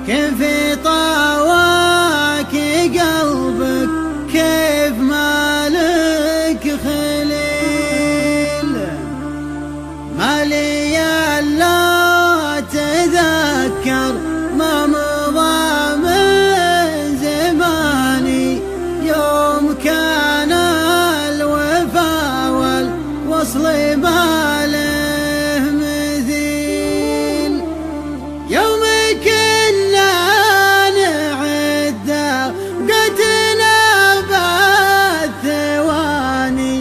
كيف طواك قلبك كيف مالك خليل مالي الا تذكر ما مضى من زماني يوم كان الوفا والوصل ما له مثيل يوم كنا نعد وقتنا بالثواني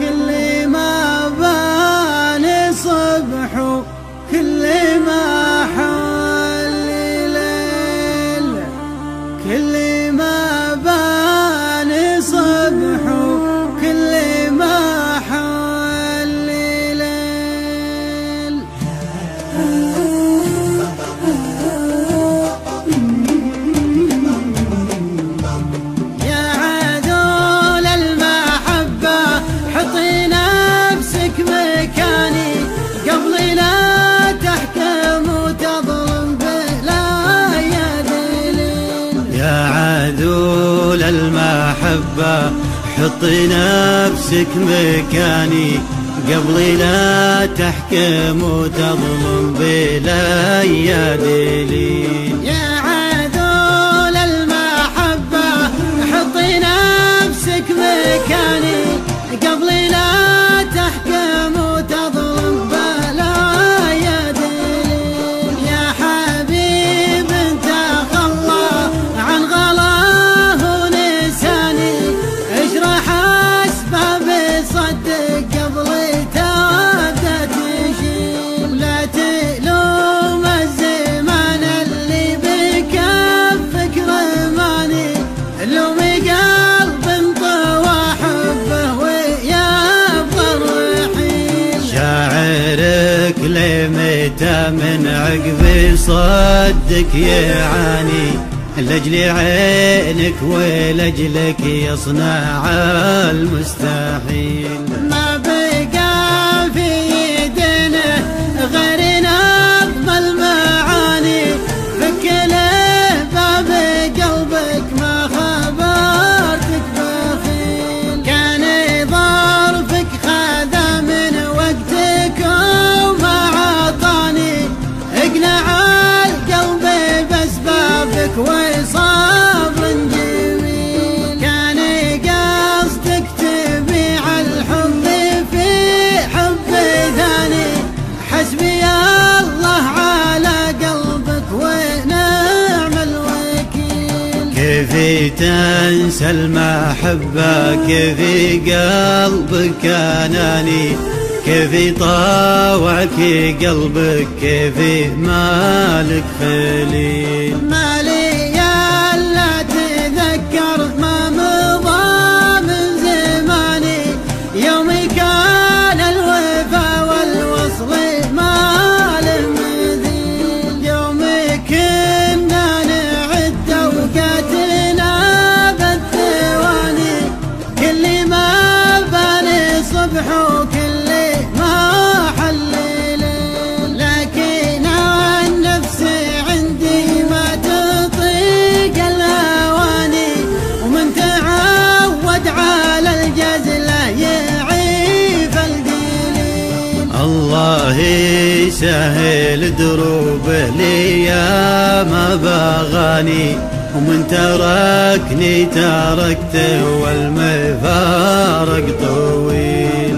كل ما بان صبح كل ما حل ليل كل ما بان صبح كل ما حل ليل يا عدول المحبة حطي نفسك مكاني قبل لا تحكم وتظلم بلا يدليل يا عدول المحبة حطي نفسك مكاني قبل لا تحكم وتظلم بلا دليل يا عدول المحبة حطي نفسك مكاني قبل لا تحكم وتظلم بلا دليل يا حبيب انت خلى عن غلاه ونساني اشرح اسباب صدق قبل تبدا تشيل لا تلوم الزمان اللي بكفك رماني لومي قلب انطوى حبه ويبقى الرحيل شاعرك لمتى من عقب صدك يعاني لاجل عينك ولاجلك يصنع المستحيل ما بقى في يدنا غير نظم المعاني فك له باب قلبك ما خبرتك بخيل كان ظرفك خذا من وقتك وما عطاني اقنع القلب باسبابك وصبر جميل كان قصدك تبيع الحب في حب ثاني حسبي الله على قلبك ونعم الوكيل كيف تنسى المحبة كيف قلبك اناني كيف طاوعك قلبك كيف مالك خليل مالي الا تذكر ما مضى من زماني يوم كان الوفا والوصل ما له مثيل يوم كنا نعد اوقاتنا بالثواني كل ما بان صبح وكل ما حل ليل لكن النفس عندي ما تطيق الهواني ومن تعود على الجزلة يعيف القليل الله يسهل دروبه لي يا ما بغاني ومن تركني تركته والمفارق طويل